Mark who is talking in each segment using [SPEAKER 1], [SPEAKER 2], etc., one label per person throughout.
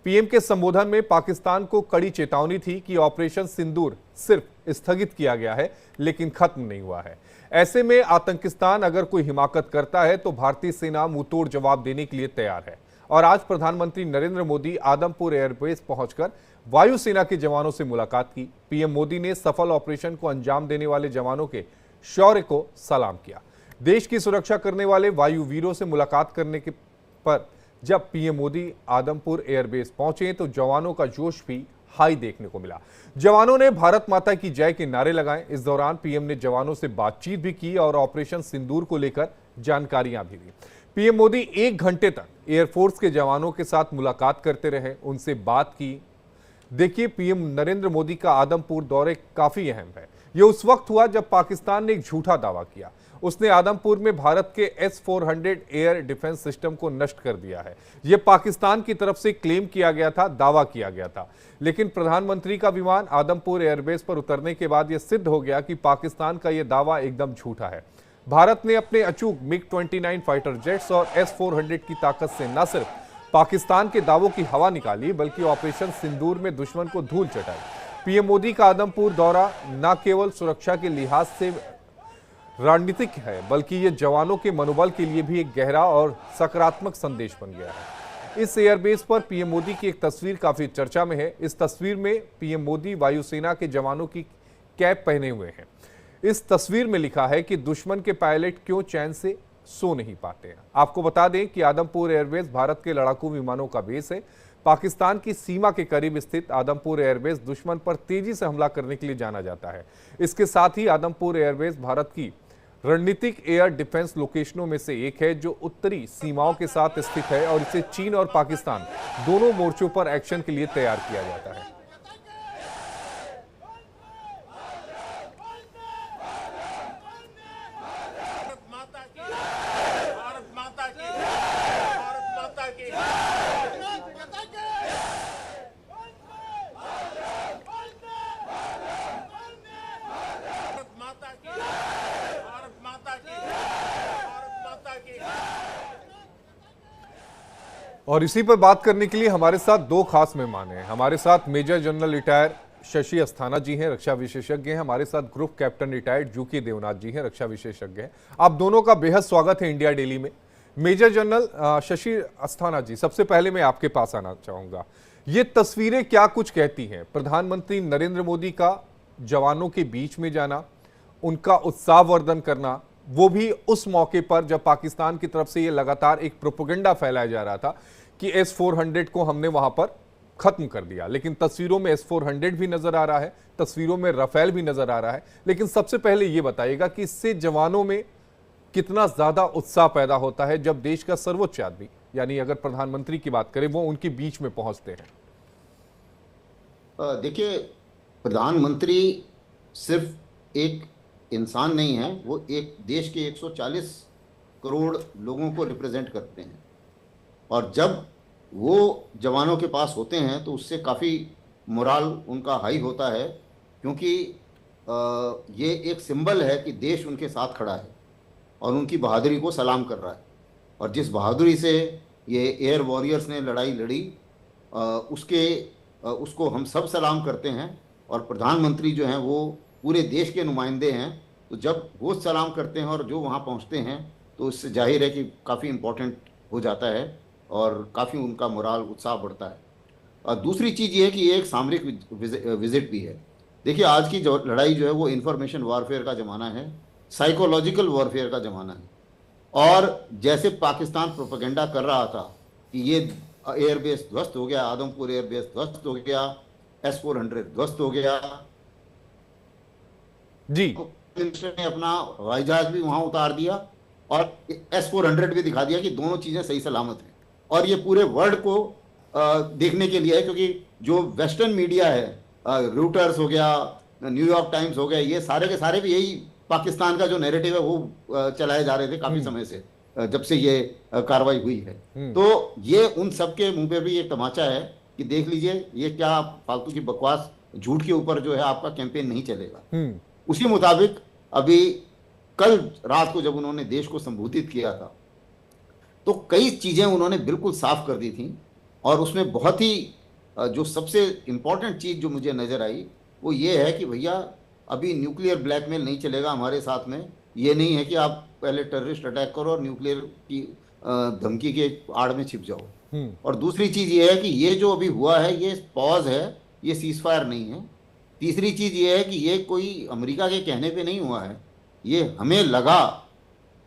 [SPEAKER 1] PM के संबोधन में पाकिस्तान को कड़ी चेतावनी थी कि ऑपरेशन सिंदूर सिर्फ स्थगित किया गया है लेकिन खत्म नहीं हुआ है। ऐसे में आतंकिस्तान अगर कोई हिमाकत करता है तो भारतीय सेना मुंहतोड़ जवाब देने के लिए तैयार है। और आज प्रधानमंत्री नरेंद्र मोदी आदमपुर एयरबेस पहुंचकर वायुसेना के जवानों से मुलाकात की। पीएम मोदी ने सफल ऑपरेशन को अंजाम देने वाले जवानों के शौर्य को सलाम किया। देश की सुरक्षा करने वाले वायु वीरों से मुलाकात करने के पर जब पीएम मोदी आदमपुर एयरबेस पहुंचे तो जवानों का जोश भी हाई देखने को मिला। जवानों ने भारत माता की जय के नारे लगाए। इस दौरान पीएम ने जवानों से बातचीत भी की और ऑपरेशन सिंदूर को लेकर जानकारियां भी दी। पीएम मोदी 1 घंटे तक एयरफोर्स के जवानों के साथ मुलाकात करते रहे, उनसे बात की। देखिए, पीएम नरेंद्र मोदी का आदमपुर दौरे काफी अहम है। यह उस वक्त हुआ जब पाकिस्तान ने एक झूठा दावा किया। उसने आदमपुर में भारत के S-400 एयर डिफेंस सिस्टम को नष्ट कर दिया है। यह पाकिस्तान की तरफ से क्लेम किया गया था, दावा किया गया था। लेकिन प्रधानमंत्री का विमान आदमपुर एयरबेस पर उतरने के बाद यह सिद्ध हो गया कि पाकिस्तान का यह दावा एकदम झूठा है। भारत ने अपने अचूक MiG-29 फाइटर जेट्स और S-400 की ताकत से न सिर्फ पाकिस्तान के दावों की हवा निकाली बल्कि ऑपरेशन सिंदूर में दुश्मन को धूल चटाई। पीएम मोदी का आदमपुर दौरा न केवल सुरक्षा के लिहाज से रणनीतिक है बल्कि ये जवानों के मनोबल के लिए भी एक गहरा और सकारात्मक संदेश बन गया है। इस एयरबेस पर पीएम मोदी की एक तस्वीर काफी चर्चा में है। इस तस्वीर में पीएम मोदी वायुसेना के जवानों की कैप पहने हुए हैं। इस तस्वीर में लिखा है कि दुश्मन के पायलट क्यों चैन से सो नहीं पाते हैं। आपको बता दें कि आदमपुर एयरबेस भारत के लड़ाकू विमानों का बेस है। पाकिस्तान की सीमा के करीब स्थित आदमपुर एयरबेस दुश्मन पर तेजी से हमला करने के लिए जाना जाता है। इसके साथ ही आदमपुर एयरबेस भारत की रणनीतिक एयर डिफेंस लोकेशनों में से एक है जो उत्तरी सीमाओं के साथ स्थित है और इसे चीन और पाकिस्तान दोनों मोर्चों पर एक्शन के लिए तैयार किया जाता है। और इसी पर बात करने के लिए हमारे साथ 2 खास मेहमान हैं। हमारे साथ major general retire Shashi Asthana ji हैं, रक्षा विशेषज्ञ हैं। हमारे साथ ग्रुप कैप्टन रिटायर्ड जूके देवनाथ जी हैं, रक्षा विशेषज्ञ हैं। आप दोनों का बेहद स्वागत है इंडिया डेली में। मेजर जनरल शशि अस्थाना जी, सबसे पहले मैं आपके पास आना चाहूंगा। ये तस्वीरें क्या कुछ कहती हैं? प्रधानमंत्री नरेंद्र मोदी का जवानों के बीच में जाना, उनका उत्साहवर्धन करना, वो भी उस मौके पर जब पाकिस्तान की तरफ से ये लगातार एक प्रोपेगेंडा फैलाया जा रहा था कि S-400 को हमने वहां पर खत्म कर दिया। लेकिन तस्वीरों में S-400 भी नजर आ रहा है, तस्वीरों में राफेल भी नजर आ रहा है। लेकिन सबसे पहले ये बताइएगा कि इससे जवानों में कितना ज्यादा उत्साह पैदा होता है जब देश का सर्वोच्च आदमी, यानी अगर प्रधानमंत्री की बात करें, वो उनके बीच में पहुंचते हैं।
[SPEAKER 2] देखिए, प्रधानमंत्री सिर्फ एक इंसान नहीं है, वो एक देश के 140 करोड़ लोगों को रिप्रेजेंट करते हैं। और जब वो जवानों के पास होते हैं तो उससे काफ़ी मोराल उनका हाई होता है, क्योंकि ये एक सिंबल है कि देश उनके साथ खड़ा है और उनकी बहादुरी को सलाम कर रहा है। और जिस बहादुरी से ये एयर वॉरियर्स ने लड़ाई लड़ी, उसको हम सब सलाम करते हैं। और प्रधानमंत्री जो हैं वो पूरे देश के नुमाइंदे हैं, तो जब वो सलाम करते हैं और जो वहाँ पहुँचते हैं तो इससे जाहिर है कि काफ़ी इम्पोर्टेंट हो जाता है और काफ़ी उनका मोराल, उत्साह बढ़ता है। और दूसरी चीज़ ये है कि ये एक सामरिक विजिट भी है। देखिए, आज की जो लड़ाई जो है वो इंफॉर्मेशन वॉरफेयर का ज़माना है, साइकोलॉजिकल वॉरफेयर का ज़माना है। और जैसे पाकिस्तान प्रोपेगेंडा कर रहा था कि ये एयरबेस ध्वस्त हो गया, आदमपुर एयरबेस ध्वस्त हो गया, S-400 ध्वस्त हो गया
[SPEAKER 1] जी,
[SPEAKER 2] मिनिस्टर ने अपना हवाई जहाज भी वहां उतार दिया और S-400 भी दिखा दिया कि दोनों चीजें सही सलामत हैं। और ये पूरे वर्ल्ड को देखने के लिए है, क्योंकि जो वेस्टर्न मीडिया है, रूटर्स हो गया, न्यूयॉर्क टाइम्स हो गया, ये सारे के सारे भी यही पाकिस्तान का जो नैरेटिव है वो चलाए जा रहे थे काफी समय से, जब से ये कार्रवाई हुई है। तो ये उन सबके मुंह पे भी एक तमाचा है कि देख लीजिए ये क्या फालतू की बकवास, झूठ के ऊपर जो है आपका कैंपेन नहीं चलेगा। उसी मुताबिक अभी कल रात को जब उन्होंने देश को संबोधित किया था तो कई चीजें उन्होंने बिल्कुल साफ कर दी थी और उसमें बहुत ही जो सबसे इम्पोर्टेंट चीज़ जो मुझे नज़र आई वो ये है कि भैया अभी न्यूक्लियर ब्लैकमेल नहीं चलेगा हमारे साथ में। ये नहीं है कि आप पहले टेररिस्ट अटैक करो और न्यूक्लियर की धमकी के आड़ में छिप जाओ। और दूसरी चीज़ ये है कि ये जो अभी हुआ है ये पॉज है, ये सीज फायर नहीं है। तीसरी चीज़ ये है कि ये कोई अमेरिका के कहने पे नहीं हुआ है, ये हमें लगा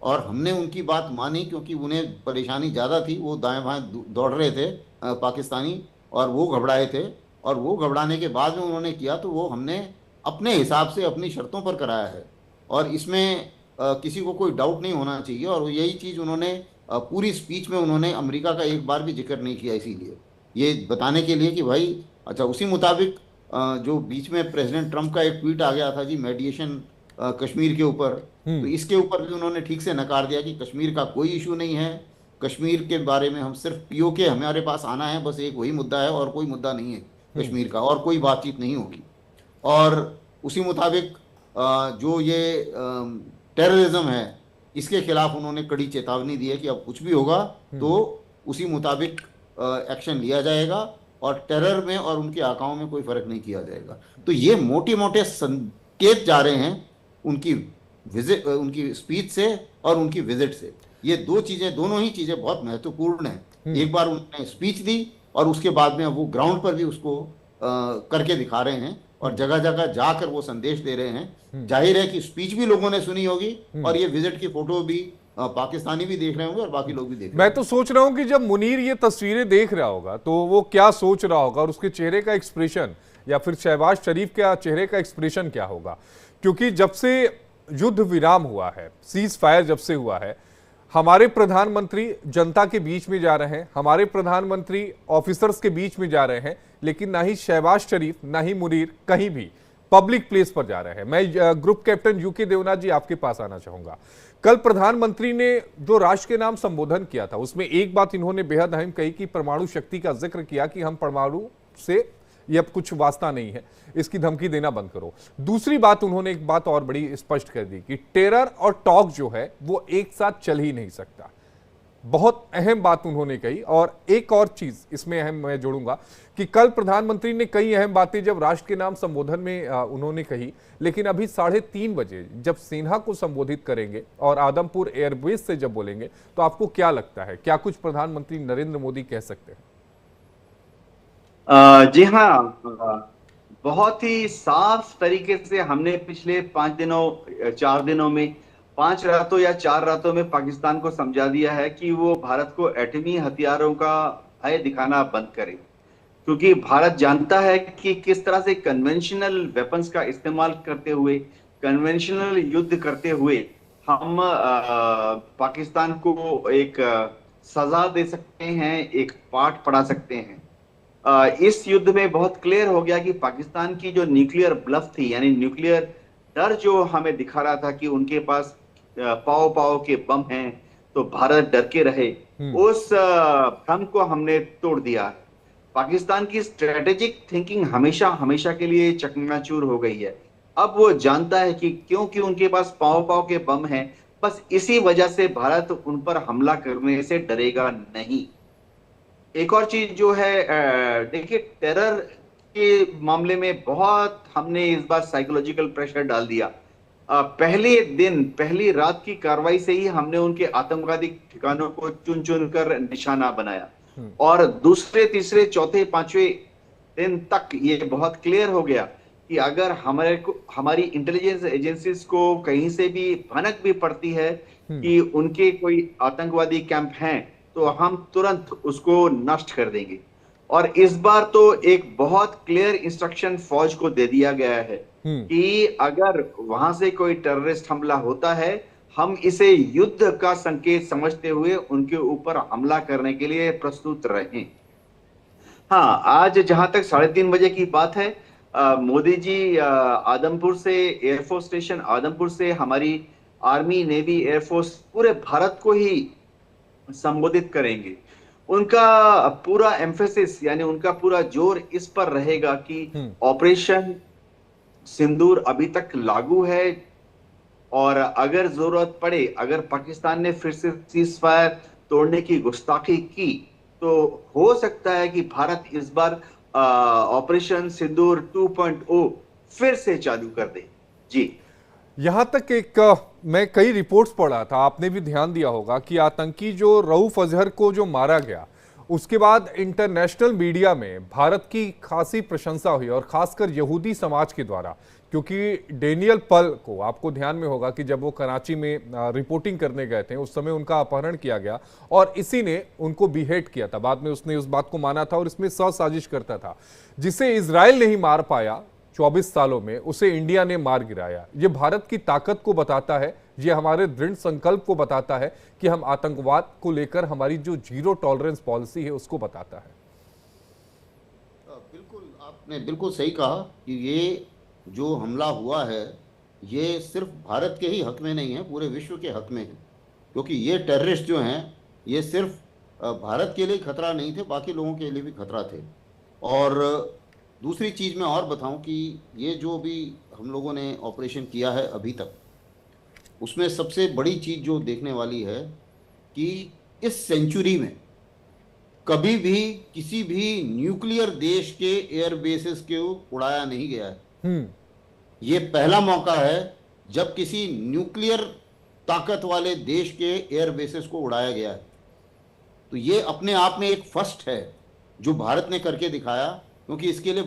[SPEAKER 2] और हमने उनकी बात मानी, क्योंकि उन्हें परेशानी ज़्यादा थी, वो दाएं बाएं दौड़ रहे थे पाकिस्तानी, और वो घबराए थे। और वो घबराने के बाद में उन्होंने किया तो वो हमने अपने हिसाब से अपनी शर्तों पर कराया है, और इसमें किसी को कोई डाउट नहीं होना चाहिए। और यही चीज़ उन्होंने पूरी स्पीच में उन्होंने अमेरिका का एक बार भी जिक्र नहीं किया, इसीलिए ये बताने के लिए कि भाई अच्छा। उसी मुताबिक जो बीच में प्रेसिडेंट ट्रंप का एक ट्वीट आ गया था जी, मेडिएशन कश्मीर के ऊपर, तो इसके ऊपर भी उन्होंने ठीक से नकार दिया कि कश्मीर का कोई इशू नहीं है, कश्मीर के बारे में हम सिर्फ पीओके हमारे पास आना है, बस एक वही मुद्दा है और कोई मुद्दा नहीं है कश्मीर का, और कोई बातचीत नहीं होगी। और उसी मुताबिक जो ये टेररिज्म है इसके खिलाफ उन्होंने कड़ी चेतावनी दी है कि अब कुछ भी होगा तो उसी मुताबिक एक्शन लिया जाएगा, और टेरर में और उनके आकाओं में कोई फर्क नहीं किया जाएगा। तो ये मोटे मोटे संकेत जा रहे हैं उनकी विजिट, उनकी स्पीच से और उनकी विजिट से। ये दो चीजें, दोनों ही चीजें बहुत महत्वपूर्ण हैं। एक बार उन्होंने स्पीच दी और उसके बाद में वो ग्राउंड पर भी उसको करके दिखा रहे हैं और जगह जगह जाकर वो संदेश दे रहे हैं। जाहिर है कि स्पीच भी लोगों ने सुनी होगी और ये विजिट की फोटो भी पाकिस्तानी भी देख रहे होंगे और बाकी लोग भी देख रहे
[SPEAKER 1] मैं तो सोच रहा हूं कि जब मुनीर ये तस्वीरें देख रहा होगा तो वो क्या सोच रहा होगा और उसके चेहरे का एक्सप्रेशन, या फिर शहबाज शरीफ के चेहरे का एक्सप्रेशन क्या होगा। क्योंकि जब से युद्ध विराम हुआ है, सीज फायर जब से हुआ है, हमारे प्रधानमंत्री जनता के बीच में जा रहे हैं, हमारे प्रधानमंत्री ऑफिसर्स के बीच में जा रहे हैं, लेकिन ना ही शहबाज शरीफ ना ही मुनीर कहीं भी पब्लिक प्लेस पर जा रहे हैं। मैं ग्रुप कैप्टन यूके देवनाथ जी आपके पास आना चाहूंगा। कल प्रधानमंत्री ने जो राष्ट्र के नाम संबोधन किया था उसमें एक बात इन्होंने बेहद अहम कही कि परमाणु शक्ति का जिक्र किया कि हम परमाणु से ये अब कुछ वास्ता नहीं है, इसकी धमकी देना बंद करो। दूसरी बात उन्होंने एक बात और बड़ी स्पष्ट कर दी कि टेरर और टॉक जो है वो एक साथ चल ही नहीं सकता। बहुत अहम बात उन्होंने कही। और एक और चीज इसमें अहम मैं जोड़ूंगा कि कल प्रधानमंत्री ने कई अहम बातें जब राष्ट्र के नाम संबोधन में उन्होंने कही, लेकिन अभी 3:30 बजे जब सेना को संबोधित करेंगे और आदमपुर एयरबेस से जब बोलेंगे तो आपको क्या लगता है, क्या कुछ प्रधानमंत्री नरेंद्र मोदी कह सकते हैं?
[SPEAKER 3] जी हाँ, बहुत ही साफ तरीके से हमने पिछले 4 दिनों में 5 रातों या 4 रातों में पाकिस्तान को समझा दिया है कि वो भारत को एटमी हथियारों का भय दिखाना बंद करे, क्योंकि भारत जानता है कि किस तरह से कन्वेंशनल वेपन्स का इस्तेमाल करते हुए, कन्वेंशनल युद्ध करते हुए हम पाकिस्तान को एक सजा दे सकते हैं, एक पाठ पढ़ा सकते हैं। इस युद्ध में बहुत क्लियर हो गया कि पाकिस्तान की जो न्यूक्लियर ब्लफ थी, यानी न्यूक्लियर डर जो हमें दिखा रहा था कि उनके पास पाव पाव के बम हैं तो भारत डर के रहे, उस भ्रम को हमने तोड़ दिया। पाकिस्तान की स्ट्रेटेजिक थिंकिंग हमेशा हमेशा के लिए चकनाचूर हो गई है। अब वो जानता है कि क्योंकि उनके पास पाव पाव के बम हैं, बस इसी वजह से भारत उन पर हमला करने से डरेगा नहीं। एक और चीज जो है, देखिए टेरर के मामले में बहुत हमने इस बार साइकोलॉजिकल प्रेशर डाल दिया। पहले दिन, पहली रात की कार्रवाई से ही हमने उनके आतंकवादी ठिकानों को चुन चुन कर निशाना बनाया, और दूसरे, तीसरे, चौथे, 5वें दिन तक ये बहुत क्लियर हो गया कि अगर हमारी इंटेलिजेंस एजेंसीज को कहीं से भी भनक भी पड़ती है कि उनके कोई आतंकवादी कैंप हैं तो हम तुरंत उसको नष्ट कर देंगे। और इस बार तो एक बहुत क्लियर इंस्ट्रक्शन फौज को दे दिया गया है कि अगर वहां से कोई टेररिस्ट हमला होता है, हम इसे युद्ध का संकेत समझते हुए उनके ऊपर हमला करने के लिए प्रस्तुत रहें। हाँ, आज जहां तक 3:30 बजे की बात है, मोदी जी आदमपुर से, एयरफोर्स स्टेशन आदमपुर से हमारी आर्मी, नेवी, एयरफोर्स पूरे भारत को ही संबोधित करेंगे। उनका पूरा एम्फेसिस, यानी उनका पूरा जोर इस पर रहेगा कि ऑपरेशन सिंदूर अभी तक लागू है, और अगर जरूरत पड़े, अगर पाकिस्तान ने फिर से सीज फायर तोड़ने की गुस्ताखी की तो हो सकता है कि भारत इस बार ऑपरेशन सिंदूर 2.0 फिर से चालू कर दे। जी,
[SPEAKER 1] यहां तक मैं कई रिपोर्ट्स पढ़ रहा था, आपने भी ध्यान दिया होगा कि आतंकी जो रऊफ अजहर को जो मारा गया, उसके बाद इंटरनेशनल मीडिया में भारत की खासी प्रशंसा हुई और खासकर यहूदी समाज के द्वारा, क्योंकि डेनियल पल को आपको ध्यान में होगा कि जब वो कराची में रिपोर्टिंग करने गए थे उस समय उनका अपहरण किया गया और इसी ने उनको बिहेट किया था। बाद में उसने उस बात को माना था और इसमें साजिश करता था। जिसे इजराइल नहीं मार पाया 24 सालों में, उसे इंडिया ने मार गिराया। ये भारत की ताकत को बताता है, ये हमारे दृढ़ संकल्प को बताता है कि हम आतंकवाद को लेकर हमारी जो जीरो टॉलरेंस पॉलिसी है उसको बताता है।
[SPEAKER 2] बिल्कुल, आपने बिल्कुल सही कहा कि ये जो हमला हुआ है ये सिर्फ भारत के ही हक में नहीं है, पूरे विश्व के हक में है। क्योंकि ये टेररिस्ट जो हैं ये सिर्फ भारत के लिए खतरा नहीं थे, बाकी लोगों के लिए भी खतरा थे। और दूसरी चीज़ मैं और बताऊं कि ये जो भी हम लोगों ने ऑपरेशन किया है अभी तक, उसमें सबसे बड़ी चीज़ जो देखने वाली है कि इस सेंचुरी में कभी भी किसी भी न्यूक्लियर देश के एयर बेसिस को उड़ाया नहीं गया है। ये पहला मौका है जब किसी न्यूक्लियर ताकत वाले देश के एयर बेसिस को उड़ाया गया है। तो ये अपने आप में एक फर्स्ट है जो भारत ने करके दिखाया, क्योंकि इसके लिए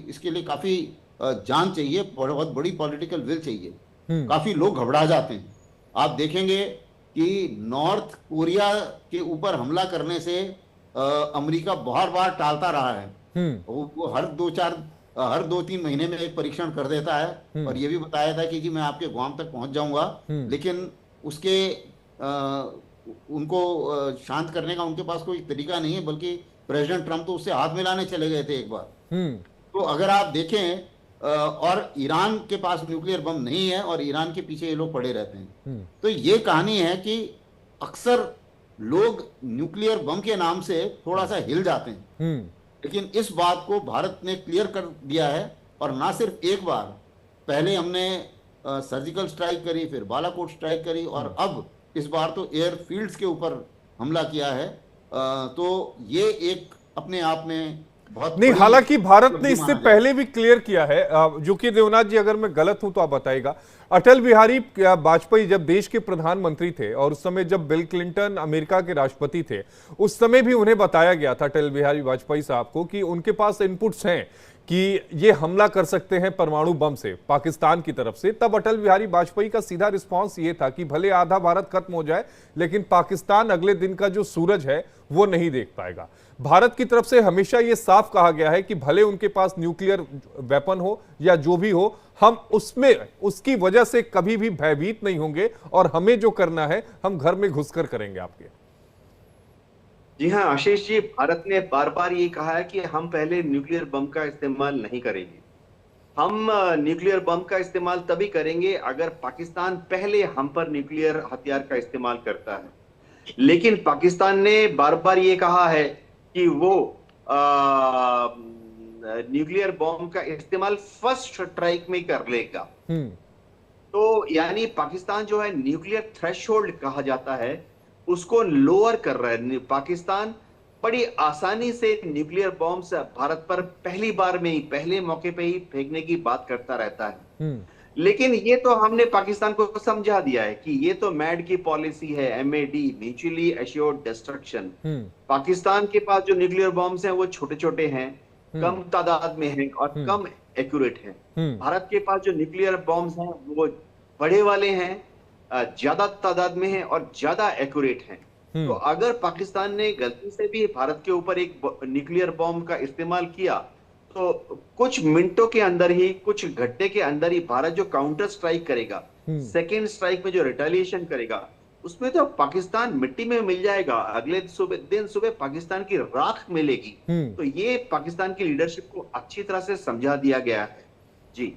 [SPEAKER 2] इसके लिए काफ़ी जान चाहिए, बहुत बड़ी पॉलिटिकल विल चाहिए। काफ़ी लोग घबरा जाते हैं। आप देखेंगे कि नॉर्थ कोरिया के ऊपर हमला करने से अमेरिका बार बार टालता रहा है। वो हर 2-3 महीने में एक परीक्षण कर देता है और ये भी बताया था कि जी मैं आपके गुआम तक पहुंच जाऊंगा, लेकिन उसके उनको शांत करने का उनके पास कोई तरीका नहीं है, बल्कि प्रेसिडेंट ट्रंप तो उससे हाथ मिलाने चले गए थे एक बार। तो अगर आप देखें, और ईरान के पास न्यूक्लियर बम नहीं है और ईरान के पीछे ये लोग पड़े रहते हैं। तो ये कहानी है कि अक्सर लोग न्यूक्लियर बम के नाम से थोड़ा सा हिल जाते हैं, लेकिन इस बात को भारत ने क्लियर कर दिया है। और ना सिर्फ एक बार, पहले हमने सर्जिकल स्ट्राइक करी, फिर बालाकोट स्ट्राइक करी और अब इस बार तो एयरफील्ड्स के ऊपर हमला किया है। तो ये एक अपने आप में बहुत
[SPEAKER 1] नहीं, हालांकि भारत ने इससे पहले भी क्लियर किया है। जो कि देवनाथ जी, अगर मैं गलत हूं तो आप बताइएगा, अटल बिहारी वाजपेयी जब देश के प्रधानमंत्री थे और उस समय जब बिल क्लिंटन अमेरिका के राष्ट्रपति थे, उस समय भी उन्हें बताया गया था, अटल बिहारी वाजपेयी साहब को, कि उनके पास इनपुट्स हैं कि ये हमला कर सकते हैं परमाणु बम से पाकिस्तान की तरफ से। तब अटल बिहारी वाजपेयी का सीधा रिस्पांस ये था कि भले आधा भारत खत्म हो जाए, लेकिन पाकिस्तान अगले दिन का जो सूरज है वो नहीं देख पाएगा। भारत की तरफ से हमेशा ये साफ कहा गया है कि भले उनके पास न्यूक्लियर वेपन हो या जो भी हो, हम उसमें उसकी वजह से कभी भी भयभीत नहीं होंगे और हमें जो करना है हम घर में घुसकर करेंगे आपके।
[SPEAKER 3] जी हाँ आशीष जी, भारत ने बार बार ये कहा है कि हम पहले न्यूक्लियर बम का इस्तेमाल नहीं करेंगे। हम न्यूक्लियर बम का इस्तेमाल तभी करेंगे अगर पाकिस्तान पहले हम पर न्यूक्लियर हथियार का इस्तेमाल करता है। लेकिन पाकिस्तान ने बार बार ये कहा है कि वो न्यूक्लियर बॉम्ब का इस्तेमाल फर्स्ट स्ट्राइक में कर लेगा। तो यानी पाकिस्तान जो है न्यूक्लियर थ्रेशोल्ड कहा जाता है उसको लोअर कर रहा है। पाकिस्तान बड़ी आसानी से न्यूक्लियर बॉम्ब्स भारत पर पहली बार में ही, पहले मौके पे ही फेंकने की बात करता रहता है। लेकिन ये तो हमने पाकिस्तान को समझा दिया है कि ये तो मैड की पॉलिसी है, MAD, mutually assured destruction. Pakistan के पास जो न्यूक्लियर बॉम्ब्स हैं वो छोटे छोटे हैं, कम तादाद में हैं और कम एक्यूरेट हैं। भारत के पास जो न्यूक्लियर बॉम्ब्स हैं वो बड़े वाले हैं, ज्यादा तादाद में हैं और ज्यादा एक्यूरेट हैं। तो अगर पाकिस्तान ने गलती से भी भारत के ऊपर एक न्यूक्लियर बॉम्ब का इस्तेमाल किया तो कुछ मिनटों के अंदर ही, कुछ घंटे के अंदर ही भारत जो काउंटर स्ट्राइक करेगा, सेकेंड स्ट्राइक में जो रिटेलिएशन करेगा, उसमें तो पाकिस्तान मिट्टी में मिल जाएगा। अगले दिन सुबह पाकिस्तान की राख मिलेगी। तो ये पाकिस्तान की लीडरशिप को अच्छी तरह से समझा दिया गया है। जी,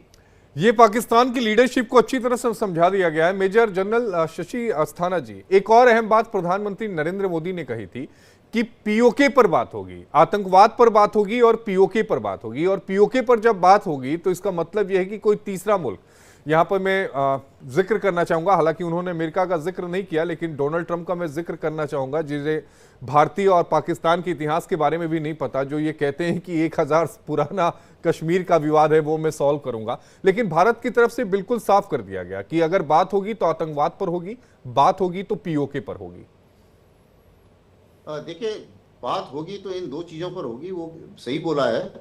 [SPEAKER 1] ये पाकिस्तान की लीडरशिप को अच्छी तरह से समझा दिया गया है। मेजर जनरल शशि अस्थाना जी, एक और अहम बात प्रधानमंत्री नरेंद्र मोदी ने कही थी कि POK पर बात होगी, आतंकवाद पर बात होगी और POK पर बात होगी। और POK पर जब बात होगी तो इसका मतलब यह है कि कोई तीसरा मुल्क यहाँ पर मैं जिक्र करना चाहूंगा, हालांकि उन्होंने अमेरिका का जिक्र नहीं किया, लेकिन डोनाल्ड ट्रंप का मैं जिक्र करना चाहूंगा, जिसे भारतीय और पाकिस्तान के इतिहास के बारे में भी नहीं पता, जो ये कहते हैं कि 1000 पुराना कश्मीर का विवाद है वो मैं सॉल्व करूंगा। लेकिन भारत की तरफ से बिल्कुल साफ कर दिया गया कि अगर बात होगी तो आतंकवाद पर होगी, बात होगी तो पीओके पर होगी।
[SPEAKER 2] देखिए, बात होगी तो इन दो चीजों पर होगी, वो सही बोला है,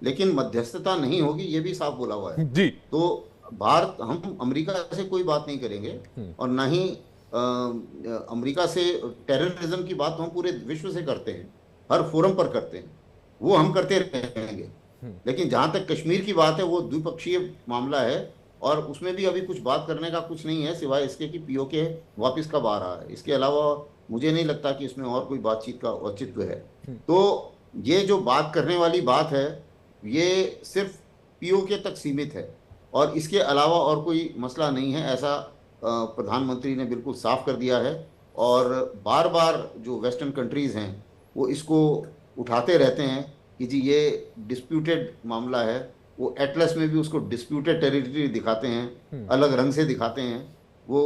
[SPEAKER 2] लेकिन मध्यस्थता नहीं होगी ये भी साफ बोला हुआ है
[SPEAKER 1] जी।
[SPEAKER 2] तो भारत, हम अमेरिका से कोई बात नहीं करेंगे और ना ही अमेरिका से टेररिज्म की बात तो हम पूरे विश्व से करते हैं, हर फोरम पर करते हैं, वो हम करते रहेंगे। लेकिन जहां तक कश्मीर की बात है वो द्विपक्षीय मामला है और उसमें भी अभी कुछ बात करने का कुछ नहीं है, सिवाय इसके कि पीओके वापस कब आ रहा है। इसके अलावा मुझे नहीं लगता कि इसमें और कोई बातचीत का औचित्य है। तो ये जो बात करने वाली बात है ये सिर्फ पीओके तक सीमित है और इसके अलावा और कोई मसला नहीं है, ऐसा प्रधानमंत्री ने बिल्कुल साफ कर दिया है। और बार बार जो वेस्टर्न कंट्रीज़ हैं वो इसको उठाते रहते हैं कि जी ये डिस्प्यूटेड मामला है, वो एटलस में भी उसको डिस्प्यूटेड टेरिटरी दिखाते हैं, अलग रंग से दिखाते हैं, वो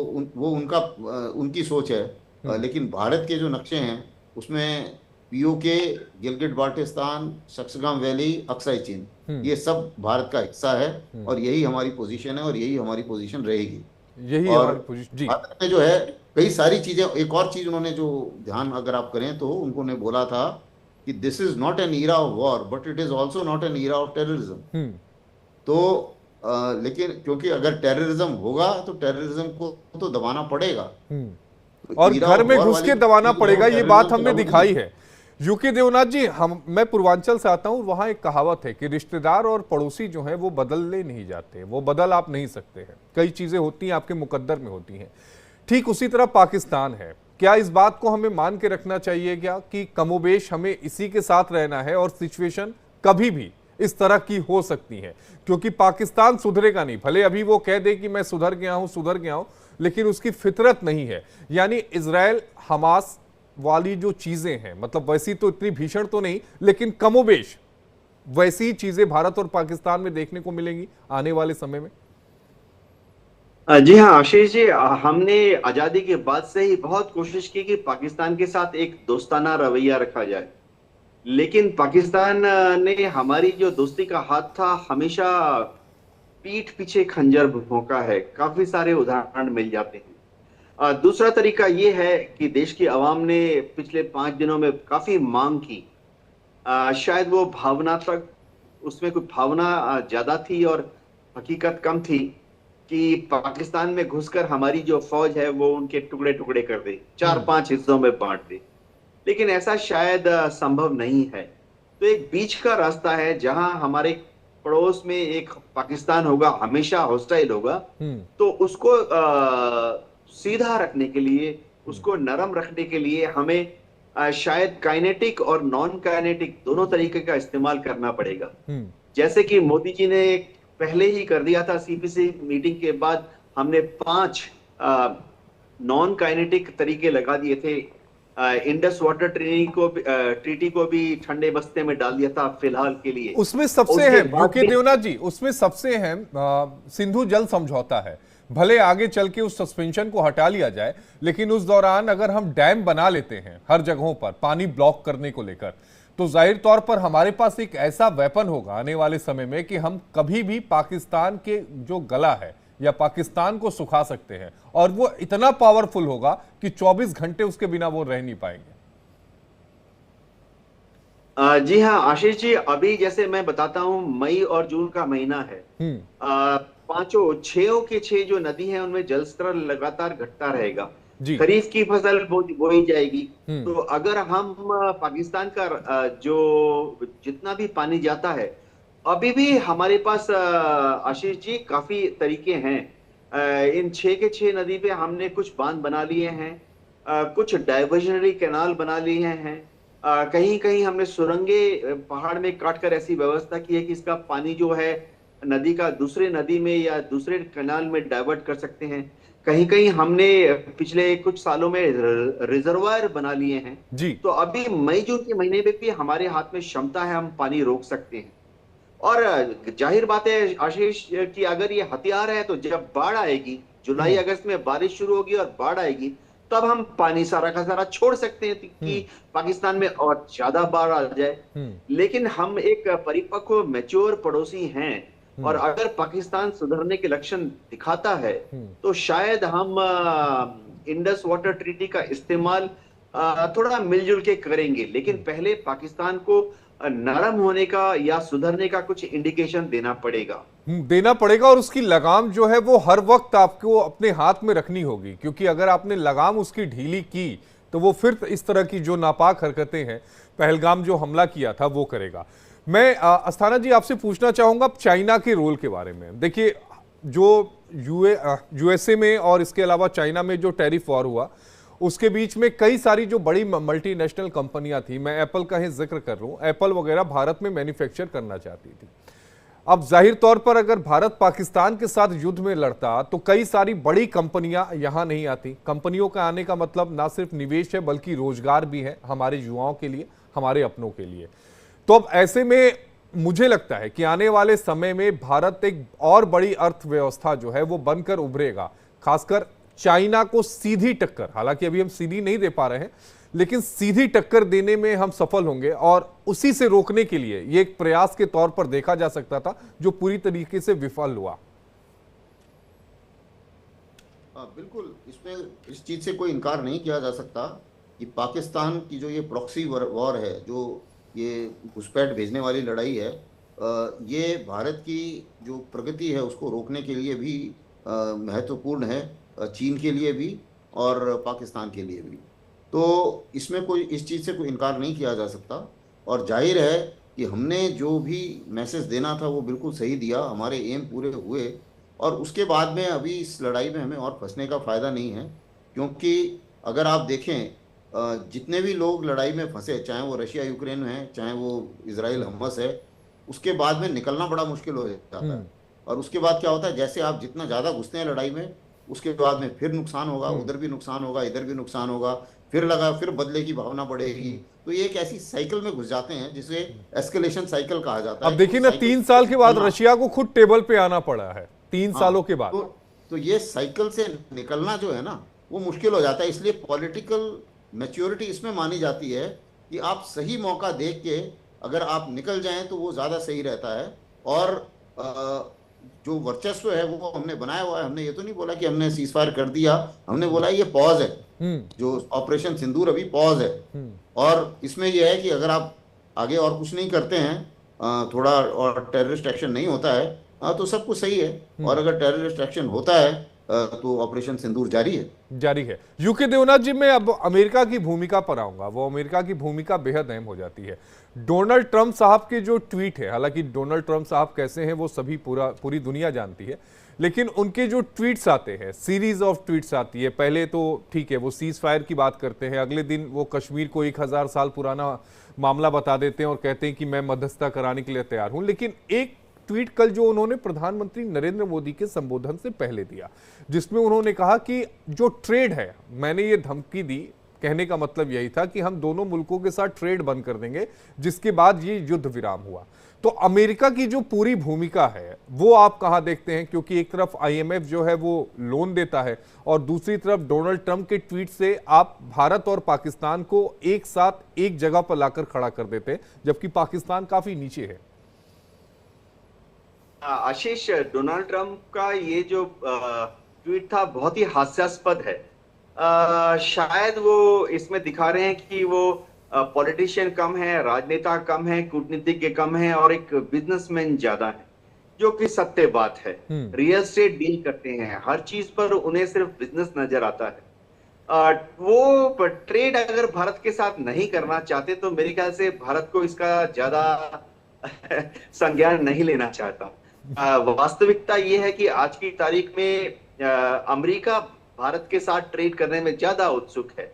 [SPEAKER 2] उनकी सोच है। लेकिन भारत के जो नक्शे हैं उसमें पीओके, गिलगिट बाल्टिस्तान, सक्सगाम वैली, अक्साई चीन, ये सब भारत का हिस्सा है और यही हमारी पोजीशन है और यही हमारी पोजीशन रहेगी।
[SPEAKER 1] यही
[SPEAKER 2] और
[SPEAKER 1] हमारी पोजीशन जी।
[SPEAKER 2] भारत में जो है कई सारी चीजें, एक और चीज उन्होंने जो ध्यान अगर आप करें तो उन्होंने बोला था कि this is not an era of war but it is also not an era of terrorism. तो लेकिन क्योंकि अगर टेररिज्म होगा तो टेररिज्म को तो दबाना पड़ेगा
[SPEAKER 1] और घर में घुस के दबाना पड़ेगा, ये बात हमने दिखाई है। यूके देवनाथ जी, मैं पूर्वांचल से आता हूं, वहां एक कहावत है कि रिश्तेदार और पड़ोसी जो हैं वो बदलने नहीं जाते, वो बदल आप नहीं सकते हैं, कई चीजें होती हैं आपके मुकद्दर में होती हैं। ठीक उसी तरह पाकिस्तान है। क्या इस बात को हमें मान के रखना चाहिए क्या कि कमोबेश हमें इसी के साथ रहना है और सिचुएशन कभी भी इस तरह की हो सकती है? क्योंकि पाकिस्तान सुधरेगा नहीं, भले अभी वो कह दे कि मैं सुधर गया हूं, लेकिन उसकी फितरत नहीं है। यानी इजराइल हमास वाली जो चीजें हैं, मतलब वैसी तो इतनी भीषण तो नहीं, लेकिन कमोबेश वैसी चीजें भारत और पाकिस्तान में देखने को मिलेंगी आने वाले समय में।
[SPEAKER 3] जी हाँ आशीष जी, हमने आजादी के बाद से ही बहुत कोशिश की कि पाकिस्तान के साथ एक दोस्ताना रवैया रखा जाए, लेकिन पाकिस्तान ने हमारी जो दोस्ती का हाथ था हमेशा पीठ पीछे खंजर भोंका है। काफी सारे उदाहरण मिल जाते हैं। दूसरा तरीका ये है कि देश की आवाम ने पिछले 5 दिनों में काफी मांग की, शायद वो भावनात्मक, उसमें कोई भावना ज्यादा थी और हकीकत कम थी कि पाकिस्तान में घुसकर हमारी जो फौज है वो उनके टुकड़े टुकड़े कर दे, 4-5 हिस्सों में बांट दे, लेकिन ऐसा शायद संभव नहीं है। तो एक बीच का रास्ता है जहां हमारे पड़ोस में एक पाकिस्तान होगा, हमेशा हॉस्टाइल होगा, तो उसको सीधा रखने के लिए, उसको नरम रखने के लिए हमें शायद काइनेटिक और नॉन काइनेटिक दोनों तरीके का इस्तेमाल करना पड़ेगा। जैसे कि मोदी जी ने पहले ही कर दिया था, सीपीसी मीटिंग के बाद हमने 5 नॉन काइनेटिक तरीके लगा दिए थे। इंडस वाटर ट्रीटी को भी ठंडे बस्ते में डाल दिया था फिलहाल के लिए।
[SPEAKER 1] उसमें सबसे अहम यूके देवनाथ जी, उसमें सबसे अहम सिंधु जल समझौता है। भले आगे चल के उस सस्पेंशन को हटा लिया जाए, लेकिन उस दौरान अगर हम डैम बना लेते हैं हर जगहों पर पानी ब्लॉक करने को लेकर, तो जाहिर तौर पर हमारे पास एक ऐसा वेपन होगा आने वाले समय में कि हम कभी भी पाकिस्तान के जो गला है या पाकिस्तान को सुखा सकते हैं, और वो इतना पावरफुल होगा कि 24 घंटे उसके बिना वो रह नहीं पाएंगे।
[SPEAKER 3] जी हाँ आशीष जी, अभी जैसे मैं बताता हूँ, मई और जून का महीना है। 6 के 6 जो नदी है उनमें जलस्तर लगातार घटता रहेगा। खरीफ की फसल बोई जाएगी, तो अगर हम पाकिस्तान का जो जितना भी पानी जाता है, अभी भी हमारे पास आशीष जी काफी तरीके हैं। इन 6 के 6 नदी पे हमने कुछ बांध बना लिए हैं, कुछ डाइवर्जनरी कैनाल बना लिए हैं, कहीं कहीं हमने सुरंगे पहाड़ में काटकर ऐसी व्यवस्था की है कि इसका पानी जो है नदी का दूसरे नदी में या दूसरे कैनाल में डाइवर्ट कर सकते हैं। कहीं कहीं हमने पिछले कुछ सालों में रिजर्वायर बना लिए हैं। तो अभी मई जून के महीने में भी हमारे हाथ में क्षमता है, हम पानी रोक सकते हैं। और जाहिर बात है आशीष कि अगर ये हथियार है तो जब बाढ़ आएगी, जुलाई अगस्त में बारिश शुरू होगी और बाढ़ आएगी, तब हम पानी सारा का सारा छोड़ सकते हैं कि पाकिस्तान में और ज्यादा बाढ़ आ जाए। लेकिन हम एक परिपक्व मैच्योर पड़ोसी हैं, और अगर पाकिस्तान सुधरने के लक्षण दिखाता है तो शायद हम इंडस वाटर ट्रीटी का इस्तेमाल थोड़ा मिलजुल के करेंगे, लेकिन पहले पाकिस्तान को नरम होने का या सुधरने का कुछ इंडिकेशन देना पड़ेगा।
[SPEAKER 1] और उसकी लगाम जो है वो हर वक्त आपको अपने हाथ में रखनी होगी, क्योंकि अगर आपने लगाम उसकी ढीली की तो वो फिर इस तरह की जो नापाक हरकतें हैं, पहलगाम जो हमला किया था वो करेगा। मैं अस्थाना जी आपसे पूछना चाहूंगा चाइना के रोल के बारे में। देखिए, जो यूएसए में और इसके अलावा चाइना में जो टैरिफ वॉर हुआ, उसके बीच में कई सारी जो बड़ी मल्टीनेशनल कंपनियां थी, मैं एप्पल का ही जिक्र कर रहा हूं, एप्पल वगैरह भारत में मैन्युफैक्चर करना चाहती थी। अब जाहिर तौर पर अगर भारत पाकिस्तान के साथ युद्ध में लड़ता तो कई सारी बड़ी कंपनियां यहां नहीं आती। कंपनियों का आने का मतलब ना सिर्फ निवेश है बल्कि रोजगार भी है, हमारे युवाओं के लिए, हमारे अपनों के लिए। तो अब ऐसे में मुझे लगता है कि आने वाले समय में भारत एक और बड़ी अर्थव्यवस्था जो है वो बनकर उभरेगा, खासकर चाइना को सीधी टक्कर, हालांकि अभी हम सीधी नहीं दे पा रहे हैं, लेकिन सीधी टक्कर देने में हम सफल होंगे। और उसी से रोकने के लिए ये एक प्रयास के तौर पर देखा जा सकता था जो पूरी तरीके से विफल हुआ।
[SPEAKER 2] बिल्कुल, इसमें इस चीज से कोई इनकार नहीं किया जा सकता कि पाकिस्तान की जो ये प्रॉक्सी वॉर है, जो ये घुसपैठ भेजने वाली लड़ाई है, ये भारत की जो प्रगति है उसको रोकने के लिए भी महत्वपूर्ण है, चीन के लिए भी और पाकिस्तान के लिए भी। तो इसमें कोई इस चीज़ से कोई इनकार नहीं किया जा सकता। और जाहिर है कि हमने जो भी मैसेज देना था वो बिल्कुल सही दिया, हमारे एम पूरे हुए। और उसके बाद में अभी इस लड़ाई में हमें और फंसने का फ़ायदा नहीं है, क्योंकि अगर आप देखें जितने भी लोग लड़ाई में फंसे, चाहे वो रशिया यूक्रेन है, चाहे वो इजराइल हमस है, उसके बाद में निकलना बड़ा मुश्किल हो जाता है। और उसके बाद क्या होता है, जैसे आप जितना ज़्यादा घुसते हैं लड़ाई में, उसके बाद में फिर नुकसान होगा, उधर भी नुकसान होगा, इधर भी नुकसान होगा, फिर बदले की भावना बढ़ेगी। तो ये एक ऐसी साइकिल में घुस जाते हैं जिसे एस्केलेशन साइकिल कहा जाता है।
[SPEAKER 1] अब देखिए ना, 3 साल के बाद रशिया को खुद टेबल पे आना पड़ा है, 3 सालों के बाद।
[SPEAKER 2] तो ये साइकिल से निकलना जो है ना वो मुश्किल हो जाता है। इसलिए पॉलिटिकल मैच्योरिटी इसमें मानी जाती है कि आप सही मौका देख के अगर आप निकल जाएं तो वो ज़्यादा सही रहता है। और जो वर्चस्व है वो हमने बनाया हुआ है। हमने ये तो नहीं बोला कि हमने सीजफायर कर दिया, हमने बोला ये पॉज है, जो ऑपरेशन सिंदूर अभी पॉज है। और इसमें यह है कि अगर आप आगे और कुछ नहीं करते हैं, थोड़ा और टेररिस्ट एक्शन नहीं होता है, तो सब कुछ सही है। और अगर टेररिस्ट एक्शन होता है तो ऑपरेशन सिंदूर जारी है।
[SPEAKER 1] यूके देवनाथ जी, मैं अब अमेरिका की भूमिका पर आऊंगा। वो अमेरिका की भूमिका बेहद अहम हो जाती है। डोनाल्ड ट्रंप साहब के जो ट्वीट है, हालांकि डोनाल्ड ट्रंप साहब कैसे हैं वो सभी पूरी दुनिया जानती है, लेकिन उनके जो ट्वीट्स आते हैं, सीरीज ऑफ ट्वीट्स आती है। पहले तो ठीक है, वो सीज फायर की बात करते हैं, अगले दिन वो कश्मीर को 1000 साल पुराना मामला बता देते हैं और कहते हैं कि मैं मध्यस्थता कराने के लिए तैयार हूं। लेकिन एक ट्वीट कल जो उन्होंने प्रधानमंत्री नरेंद्र मोदी के संबोधन से पहले दिया, जिसमें उन्होंने कहा कि जो ट्रेड है, मैंने ये धमकी दी, कहने का मतलब यही था कि हम दोनों मुल्कों के साथ ट्रेड बंद कर देंगे, जिसके बाद ये युद्ध विराम हुआ। तो अमेरिका की जो पूरी भूमिका है वो आप कहां देखते हैं? क्योंकि एक तरफ आईएमएफ जो है वो लोन देता है और दूसरी तरफ डोनाल्ड ट्रंप के ट्वीट से आप भारत और पाकिस्तान को एक साथ एक जगह पर लाकर खड़ा कर देते हैं, जबकि पाकिस्तान काफी नीचे है।
[SPEAKER 3] आशीष, डोनाल्ड ट्रंप का ये जो ट्वीट था बहुत ही हास्यास्पद है। शायद वो इसमें दिखा रहे हैं कि वो पॉलिटिशियन कम है, राजनेता कम है, कूटनीतिज्ञ कम है और एक बिजनेसमैन ज्यादा है, जो कि सत्य बात है। रियल एस्टेट डील करते हैं, हर चीज पर उन्हें सिर्फ बिजनेस नजर आता है। वो ट्रेड अगर भारत के साथ नहीं करना चाहते तो मेरे ख्याल से भारत को इसका ज्यादा संज्ञान नहीं लेना चाहता। वास्तविकता ये है कि आज की तारीख में अमेरिका भारत के साथ ट्रेड करने में ज्यादा उत्सुक है।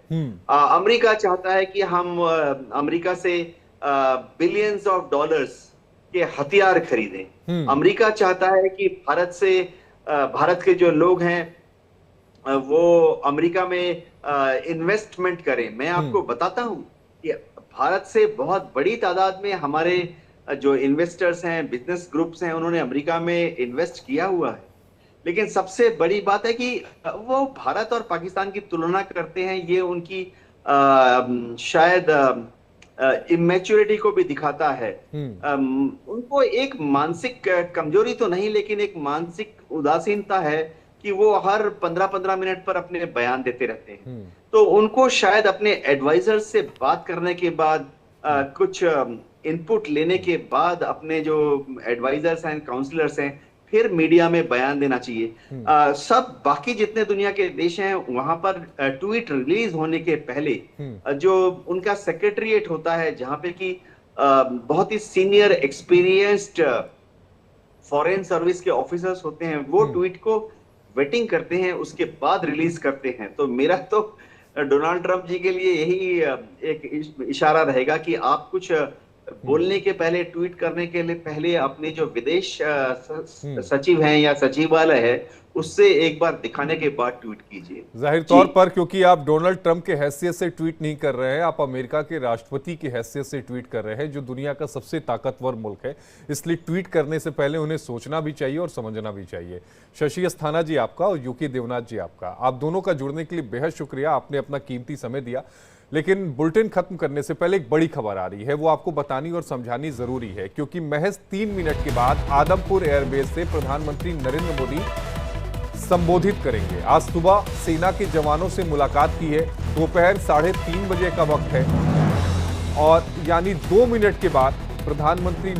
[SPEAKER 3] अमेरिका चाहता है कि हम अमेरिका से बिलियंस ऑफ डॉलर्स के हथियार खरीदें। अमेरिका चाहता है कि भारत के जो लोग हैं वो अमेरिका में इन्वेस्टमेंट करें। मैं आपको बताता हूं कि भारत से बहुत बड़ी तादाद में हमारे जो इन्वेस्टर्स हैं, बिजनेस ग्रुप्स हैं, उन्होंने अमेरिका में इन्वेस्ट किया हुआ है। लेकिन सबसे बड़ी बात है कि वो भारत और पाकिस्तान की तुलना करते हैं, ये उनकी शायद इमेच्योरिटी को भी दिखाता है। उनको एक मानसिक कमजोरी तो नहीं, लेकिन एक मानसिक उदासीनता है कि वो हर 15-15 मिनट पर अपने बयान देते रहते हैं। तो उनको शायद अपने एडवाइजर्स से बात करने के बाद, कुछ इनपुट लेने के बाद, अपने जो एडवाइजर्स हैं, काउंसलर्स हैं, फिर मीडिया में बयान देना चाहिए। सब बाकी जितने दुनिया के देश हैं वहां पर ट्वीट रिलीज होने के पहले जो उनका सेक्रेटरीट होता है, जहां पे कि बहुत ही सीनियर एक्सपीरियंस्ड फॉरेन सर्विस के ऑफिसर्स होते हैं, वो ट्वीट को वेटिंग करते हैं, उसके बाद रिलीज करते हैं। तो मेरा तो डोनाल्ड ट्रंप जी के लिए यही एक इशारा रहेगा कि आप कुछ बोलने के पहले, ट्वीट करने के लिए पहले अपने जो विदेश सचिव हैं या सचिवालय है, उससे एक बार दिखाने के बाद ट्वीट कीजिए।
[SPEAKER 1] जाहिर तौर पर क्योंकि आप डोनाल्ड ट्रंप के हैसियत से ट्वीट नहीं कर रहे हैं, आप अमेरिका के राष्ट्रपति की हैसियत से ट्वीट कर रहे हैं, जो दुनिया का सबसे ताकतवर मुल्क है, इसलिए ट्वीट करने से पहले उन्हें सोचना भी चाहिए और समझना भी चाहिए। शशि अस्थाना जी आपका और यूके देवनाथ जी आपका, आप दोनों का जुड़ने के लिए बेहद शुक्रिया, आपने अपना कीमती समय दिया। लेकिन बुलेटिन खत्म करने से पहले एक बड़ी खबर आ रही है, वो आपको बतानी और समझानी जरूरी है, क्योंकि महज 3 मिनट के बाद आदमपुर एयरबेस से प्रधानमंत्री नरेंद्र मोदी संबोधित करेंगे। आज सुबह सेना के जवानों से मुलाकात की है, दोपहर 3:30 बजे का वक्त है और यानी 2 मिनट के बाद प्रधानमंत्री